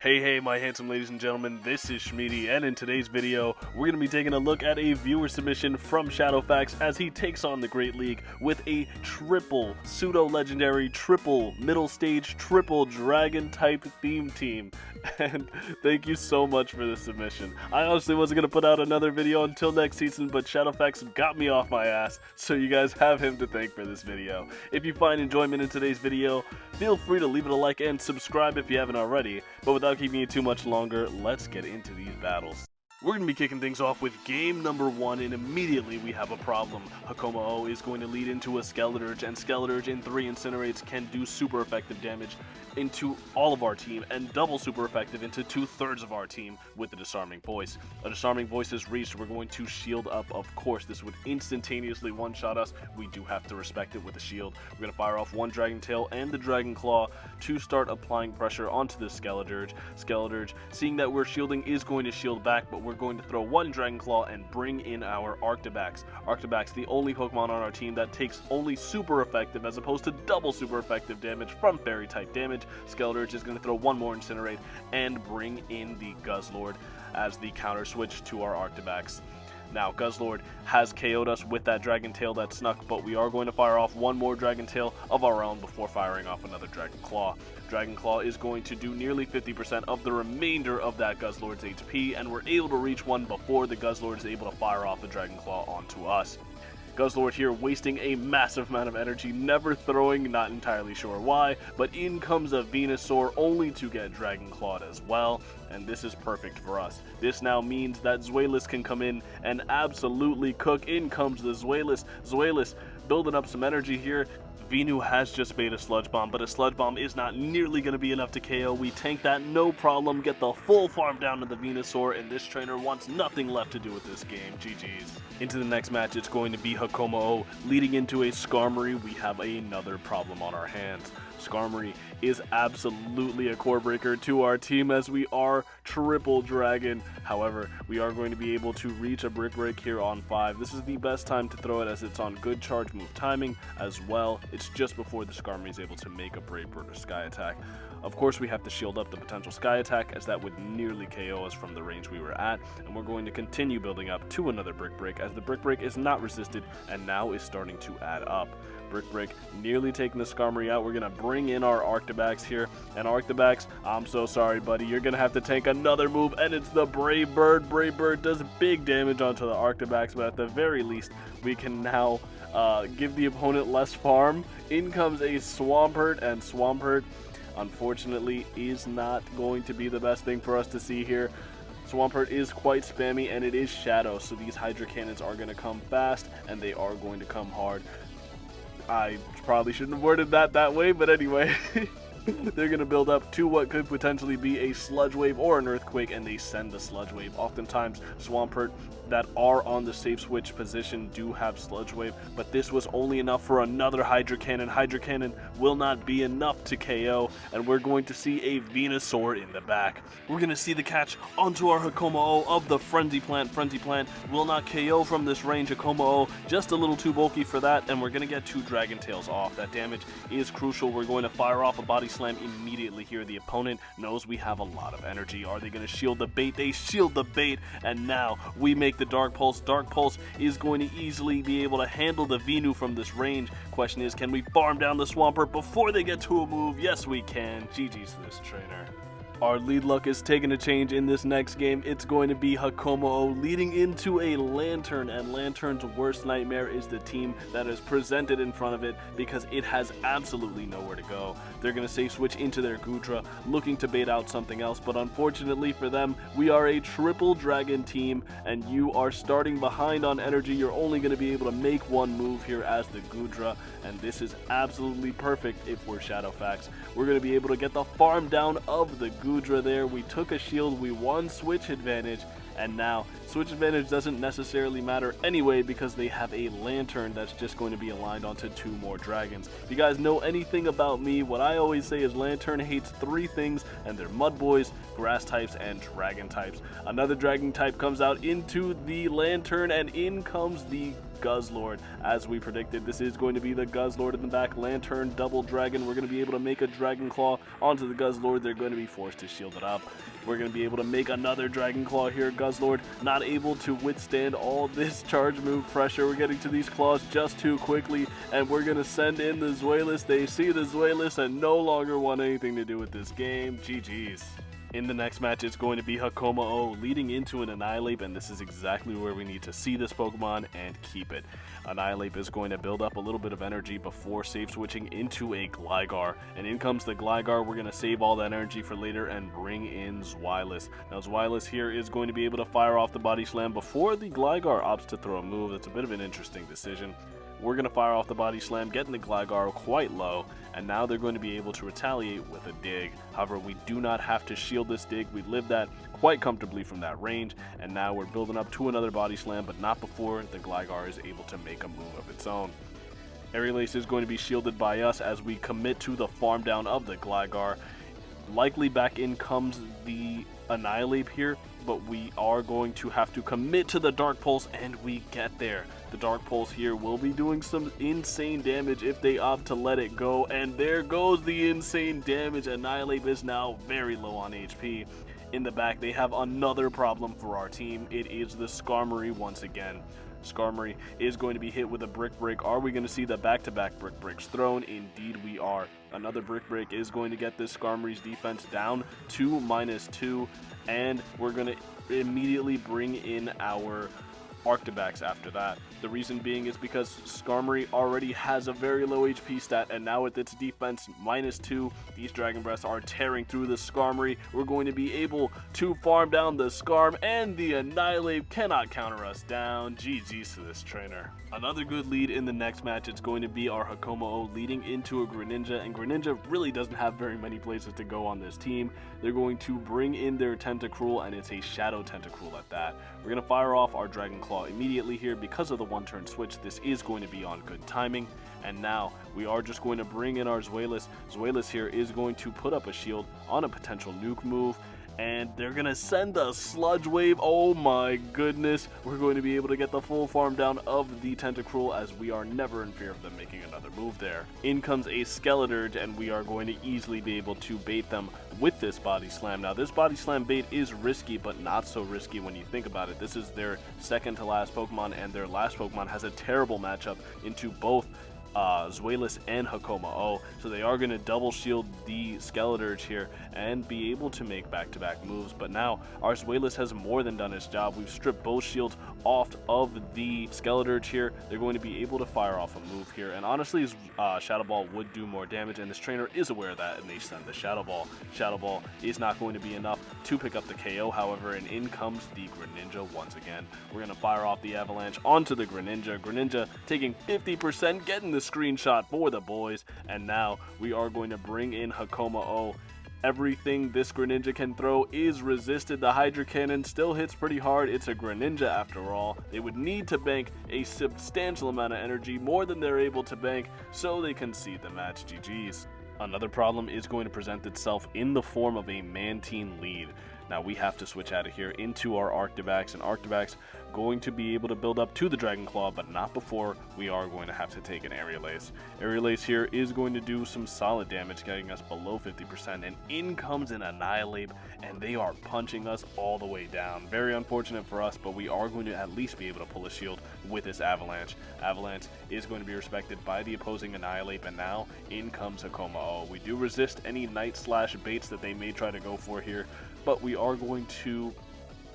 Hey, my handsome ladies and gentlemen, this is Shmeaty, and in today's video, we're going to be taking a look at a viewer submission from shadowfacts as he takes on the Great League with a triple pseudo-legendary, triple middle stage, triple dragon type theme team. And thank you so much for this submission. I honestly wasn't going to put out another video until next season, but shadowfacts got me off my ass, so you guys have him to thank for this video. If you find enjoyment in today's video, feel free to leave it a like and subscribe if you haven't already. But without keeping it too much longer, let's get into these battles. We're going to be kicking things off with game number 1, and immediately we have a problem. Hakomo is going to lead into a Skeleturge, and Skeleturge in 3 Incinerates can do super effective damage into all of our team, and double super effective into 2/3 of our team with the Disarming Voice. A Disarming Voice is reached, we're going to shield up, of course. This would instantaneously one-shot us. We do have to respect it with a shield. We're going to fire off one Dragon Tail and the Dragon Claw to start applying pressure onto the Skeleturge. Skeleturge, seeing that we're shielding, is going to shield back, but we're going to throw one Dragon Claw and bring in our Arctibax. Arctibax, the only Pokemon on our team that takes only super effective as opposed to double super effective damage from fairy type damage. Skeleturge is going to throw one more Incinerate and bring in the Guzzlord as the counter switch to our Arctibax. Now, Guzzlord has KO'd us with that Dragon Tail that snuck, but we are going to fire off one more Dragon Tail of our own before firing off another Dragon Claw. Dragon Claw is going to do nearly 50% of the remainder of that Guzzlord's HP, and we're able to reach one before the Guzzlord is able to fire off the Dragon Claw onto us. Guzzlord here wasting a massive amount of energy, never throwing, not entirely sure why, but in comes a Venusaur only to get Dragon Clawed as well, and this is perfect for us. This now means that Zweilous can come in and absolutely cook. In comes the Zweilous. Zweilous building up some energy here. Venu has just made a Sludge Bomb, but a Sludge Bomb is not nearly going to be enough to KO. We tank that, no problem, get the full farm down to the Venusaur, and this trainer wants nothing left to do with this game. GG's. Into the next match, it's going to be Hakomo leading into a Skarmory. We have another problem on our hands. Skarmory is absolutely a core breaker to our team as we are triple dragon. However, we are going to be able to reach a Brick Break here on 5. This is the best time to throw it as it's on good charge move timing as well. It's just before the Skarmory is able to make a Brave Bird or Sky Attack. Of course, we have to shield up the potential Sky Attack as that would nearly KO us from the range we were at, and we're going to continue building up to another Brick Break as the Brick Break is not resisted and now is starting to add up. Brick Break nearly taking the Skarmory out. We're going to bring in our Arctibax here, and Arctibax, I'm so sorry, buddy, you're going to have to tank another move, and it's the Brave Bird. Brave Bird does big damage onto the Arctibax, but at the very least, we can now give the opponent less farm. In comes a Swampert, and Swampert, unfortunately, is not going to be the best thing for us to see here. Swampert is quite spammy, and it is Shadow, so these Hydro Cannons are going to come fast, and they are going to come hard. I probably shouldn't have worded that way, but anyway. They're going to build up to what could potentially be a Sludge Wave or an Earthquake, and they send the Sludge Wave. Oftentimes, Swampert that are on the safe switch position do have Sludge Wave, but this was only enough for another Hydro Cannon. Hydro Cannon will not be enough to KO, and we're going to see a Venusaur in the back. We're going to see the catch onto our Hakomo of the Frenzy Plant. Frenzy Plant will not KO from this range. Hakomo just a little too bulky for that, and we're going to get 2 Dragon Tails off. That damage is crucial. We're going to fire off a Body Slam immediately here. The opponent knows we have a lot of energy. Are they going to shield the bait? They shield the bait, and now we make the Dark Pulse. Dark Pulse is going to easily be able to handle the Venu from this range. Question is, can we farm down the Swampert before they get to a move? Yes, we can. GG's to this trainer. Our lead luck is taking a change in this next game. It's going to be Hakomo leading into a Lantern, and Lantern's worst nightmare is the team that is presented in front of it because it has absolutely nowhere to go. They're going to safe switch into their Goodra, looking to bait out something else, but unfortunately for them, we are a triple dragon team, and you are starting behind on energy. You're only going to be able to make one move here as the Goodra, and this is absolutely perfect if we're shadowfacts. We're going to be able to get the farm down of the Goodra there. We took a shield, we won switch advantage, and now switch advantage doesn't necessarily matter anyway because they have a Lantern that's just going to be aligned onto 2 more dragons. If you guys know anything about me, what I always say is Lantern hates 3 things, and they're Mud Boys, Grass types, and Dragon types. Another Dragon type comes out into the Lantern, and in comes the Guzzlord. As we predicted, this is going to be the Guzzlord in the back. Lantern, double dragon. We're going to be able to make a Dragon Claw onto the Guzzlord. They're going to be forced to shield it up. We're going to be able to make another Dragon Claw here. Guzzlord not able to withstand all this charge move pressure. We're getting to these claws just too quickly, and we're going to send in the Zweilous. They see the Zweilous and no longer want anything to do with this game. GG's. In the next match, it's going to be Hakoma-O leading into an Annihilape, and this is exactly where we need to see this Pokemon and keep it. Annihilape is going to build up a little bit of energy before save switching into a Gligar, and in comes the Gligar. We're going to save all that energy for later and bring in Zweilous. Now Zweilous here is going to be able to fire off the Body Slam before the Gligar opts to throw a move. That's a bit of an interesting decision. We're going to fire off the Body Slam, getting the Gligar quite low, and now they're going to be able to retaliate with a Dig. However, we do not have to shield this Dig. We lived that quite comfortably from that range, and now we're building up to another Body Slam, but not before the Gligar is able to make a move of its own. Aerial Ace is going to be shielded by us as we commit to the farm down of the Gligar. Likely back in comes the Annihilape here, but we are going to have to commit to the Dark Pulse, and we get there. The Dark Pulse here will be doing some insane damage if they opt to let it go, and there goes the insane damage. Annihilape is now very low on HP. In the back, they have another problem for our team. It is the Skarmory once again. Skarmory is going to be hit with a Brick Break. Are we going to see the back-to-back Brick Breaks thrown? Indeed we are. Another Brick Break is going to get this Skarmory's defense down to -2, and we're going to immediately bring in our Arctibax after that. The reason being is because Skarmory already has a very low HP stat, and now with its defense -2, these Dragon Breaths are tearing through the Skarmory. We're going to be able to farm down the Skarm, and the Annihilape cannot counter us down. GG's to this trainer. Another good lead in the next match, it's going to be our Hakoma-O leading into a Greninja, and Greninja really doesn't have very many places to go on this team. They're going to bring in their Tentacruel, and it's a Shadow Tentacruel at that. We're going to fire off our Dragon Claw immediately here because of the one-turn switch. This is going to be on good timing, and now we are just going to bring in our Zweilous. Zweilous here is going to put up a shield on a potential nuke move, and they're going to send a Sludge Wave. Oh my goodness, we're going to be able to get the full farm down of the Tentacruel, as we are never in fear of them making another move there. In comes a Skeleturge, and we are going to easily be able to bait them with this Body Slam. Now this Body Slam bait is risky, but not so risky when you think about it. This is their second to last Pokemon, and their last Pokemon has a terrible matchup into both Zweilous and Hakoma-O, so they are going to double shield the Skeleturge here and be able to make back-to-back moves. But now our Zweilous has more than done its job. We've stripped both shields off of the Skeleturge here. They're going to be able to fire off a move here, and honestly Shadow Ball would do more damage, and this trainer is aware of that, and they send the Shadow Ball. Shadow Ball is not going to be enough to pick up the KO, however, and in comes the Greninja once again. We're going to fire off the Avalanche onto the Greninja. Greninja taking 50%, getting the screenshot for the boys, and now we are going to bring in Hakoma-O. Everything this Greninja can throw is resisted. The Hydro Cannon still hits pretty hard. It's a Greninja after all. They would need to bank a substantial amount of energy, more than they're able to bank, so they concede the match. GG's. Another problem is going to present itself in the form of a Mantine lead. Now we have to switch out of here into our Arctibax, and Arctibax going to be able to build up to the Dragon Claw, but not before we are going to have to take an Aerial Ace. Aerial Ace here is going to do some solid damage, getting us below 50%, and in comes an Annihilape, and they are punching us all the way down. Very unfortunate for us, but we are going to at least be able to pull a shield with this Avalanche. Avalanche is going to be respected by the opposing Annihilape, and now in comes Hakoma-O. We do resist any Night Slash baits that they may try to go for here, but we are going to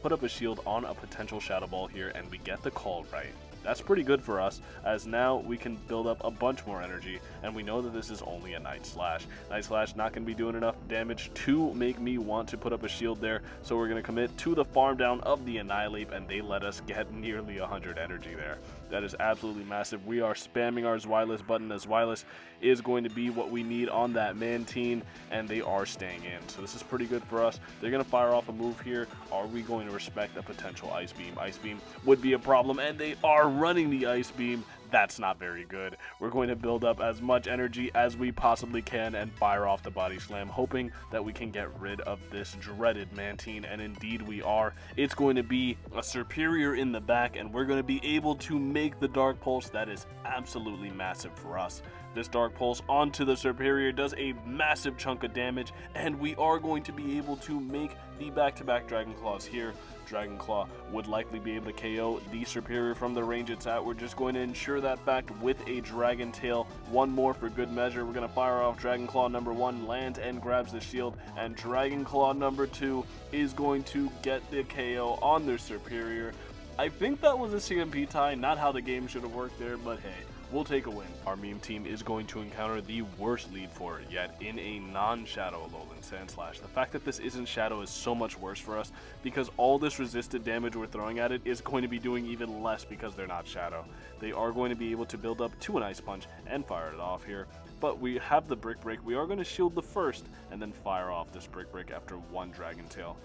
put up a shield on a potential Shadow Ball here, and we get the call right. That's pretty good for us, as now we can build up a bunch more energy, and we know that this is only a Night Slash. Night Slash not going to be doing enough damage to make me want to put up a shield there, so we're going to commit to the farm down of the Annihilape, and they let us get nearly 100 energy there. That is absolutely massive. We are spamming our Zweilous button, as Zweilous is going to be what we need on that Mantine, and they are staying in. So this is pretty good for us. They're going to fire off a move here. Are we going to respect a potential Ice Beam? Ice Beam would be a problem, and they are running the Ice Beam. That's not very good. We're going to build up as much energy as we possibly can and fire off the body slam, hoping that we can get rid of this dreaded Mantine, and indeed we are. It's going to be a superior in the back, and we're going to be able to make the Dark Pulse. That is absolutely massive for us. This Dark Pulse onto the superior does a massive chunk of damage, and we are going to be able to make the back-to-back Dragon Claws here. Dragon Claw would likely be able to KO the superior from the range it's at. We're just going to ensure that fact with a Dragon Tail. One more for good measure. We're going to fire off Dragon Claw number 1, lands and grabs the shield, and Dragon Claw number 2 is going to get the KO on their superior. I think that was a CMP tie, not how the game should have worked there, but hey, we'll take a win. Our meme team is going to encounter the worst lead for it yet in a non-Shadow Alolan Sandslash. The fact that this isn't Shadow is so much worse for us because all this resisted damage we're throwing at it is going to be doing even less because they're not Shadow. They are going to be able to build up to an Ice Punch and fire it off here. But we have the Brick Break. We are going to shield the first and then fire off this Brick Break after one Dragon Tail.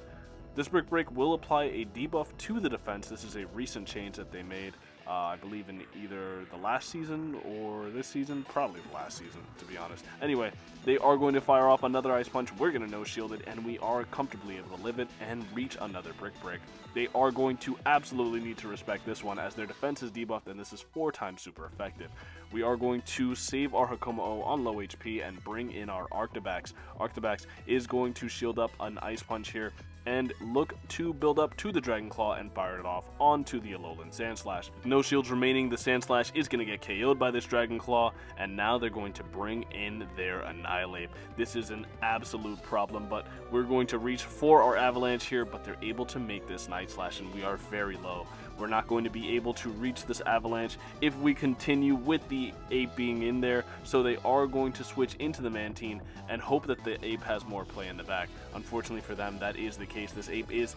This Brick Break will apply a debuff to the defense. This is a recent change that they made, I believe in either the last season or this season, probably the last season, to be honest. Anyway, they are going to fire off another Ice Punch. We're going to no-shield it, and we are comfortably able to live it and reach another Brick Break. They are going to absolutely need to respect this one, as their defense is debuffed, and this is 4 times super effective. We are going to save our Hakamo-O on low HP and bring in our Arctobax. Arctobax is going to shield up an Ice Punch here, and look to build up to the Dragon Claw and fire it off onto the Alolan Sandslash. No shields remaining, the Sandslash is going to get KO'd by this Dragon Claw, and now they're going to bring in their Annihilate. This is an absolute problem, but we're going to reach for our Avalanche here, but they're able to make this Night Slash, and we are very low. We're not going to be able to reach this Avalanche if we continue with the Ape being in there, so they are going to switch into the Mantine and hope that the Ape has more play in the back. Unfortunately for them, that is the case. This Ape is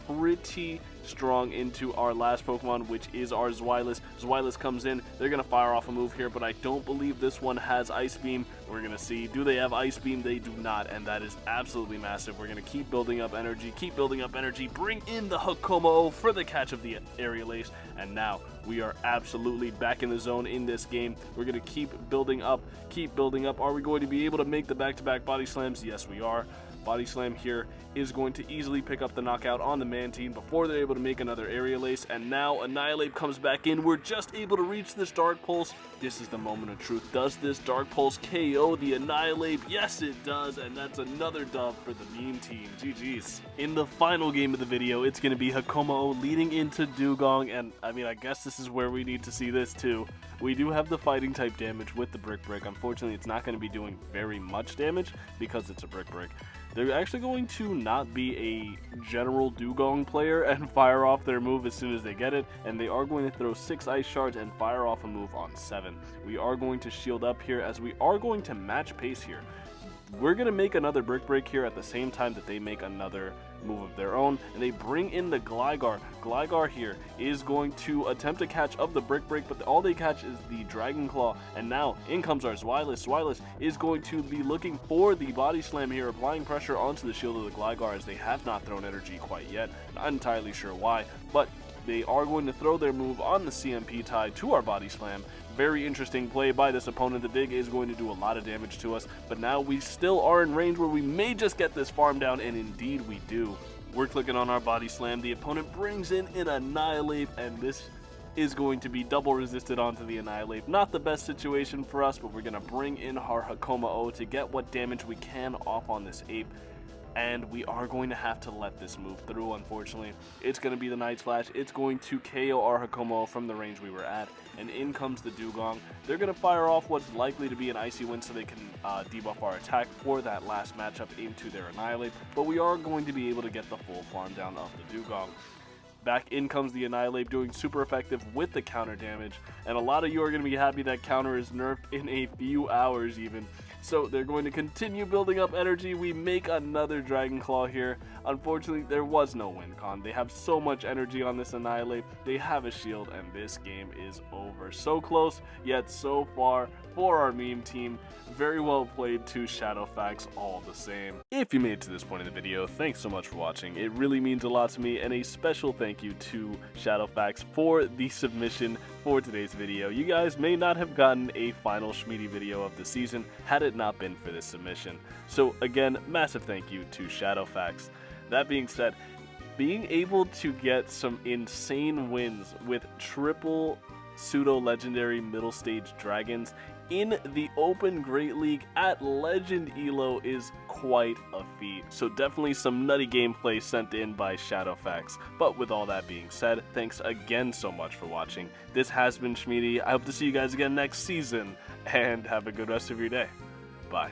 pretty strong into our last Pokemon, which is our Zweilous. Zweilous comes in, they're going to fire off a move here, but I don't believe this one has Ice Beam. We're going to see, do they have Ice Beam? They do not, and that is absolutely massive. We're going to keep building up energy, bring in the Hakamo-O for the catch of the Aerial Ace, and now we are absolutely back in the zone in this game. We're going to keep building up. Are we going to be able to make the back-to-back Body Slams? Yes, we are. Body Slam here is going to easily pick up the knockout on the Mantine before they're able to make another Aerial Ace, and now Annihilate comes back in. We're just able to reach this Dark Pulse. This is the moment of truth. Does this Dark Pulse KO the Annihilate? Yes, it does, and that's another dub for the meme team. GG's. In the final game of the video, it's going to be Hakamo-O leading into Dugong, and I mean, I guess this is where we need to see this too. We do have the fighting type damage with the Brick Break. Unfortunately, it's not going to be doing very much damage because it's a Brick Break. They're actually going to not be a general Dugong player and fire off their move as soon as they get it, and they are going to throw 6 Ice Shards and fire off a move on 7. We are going to shield up here as we are going to match pace here. We're going to make another Brick Break here at the same time that they make another move of their own, and they bring in the Gligar. Gligar here is going to attempt to catch up the Brick Break, but all they catch is the Dragon Claw, and now in comes our Zweilous. Zweilous is going to be looking for the Body Slam here, applying pressure onto the shield of the Gligar as they have not thrown energy quite yet. Not entirely sure why, but they are going to throw their move on the CMP tie to our Body Slam. Very interesting play by this opponent. The dig is going to do a lot of damage to us, but now we still are in range where we may just get this farm down, and indeed we do. We're clicking on our Body Slam. The opponent brings in an Annihilate, and this is going to be double resisted onto the Annihilate. Not the best situation for us, but we're going to bring in our Hakamo-O to get what damage we can off on this Ape. And we are going to have to let this move through, unfortunately. It's going to be the Night Slash. It's going to KO our Hakamo from the range we were at. And in comes the Dugong. They're going to fire off what's likely to be an Icy Wind so they can debuff our attack for that last matchup into their Annihilate. But we are going to be able to get the full farm down of the Dugong. Back in comes the Annihilate, doing super effective with the counter damage. And a lot of you are going to be happy that counter is nerfed in a few hours even. So they're going to continue building up energy. We make another Dragon Claw here. Unfortunately, there was no win con. They have so much energy on this Annihilate. They have a shield, and this game is over. So close, yet so far for our meme team. Very well played to Shadowfacts all the same. If you made it to this point in the video, thanks so much for watching. It really means a lot to me, and a special thank you to Shadowfacts for the submission for today's video. You guys may not have gotten a final Shmeaty video of the season had it not been for this submission. So again, massive thank you to Shadowfacts. That being said, being able to get some insane wins with triple pseudo-legendary middle stage dragons in the Open Great League at Legend Elo is quite a feat. So definitely some nutty gameplay sent in by Shadowfacts. But with all that being said, thanks again so much for watching. This has been Shmeaty. I hope to see you guys again next season, and have a good rest of your day. Bye.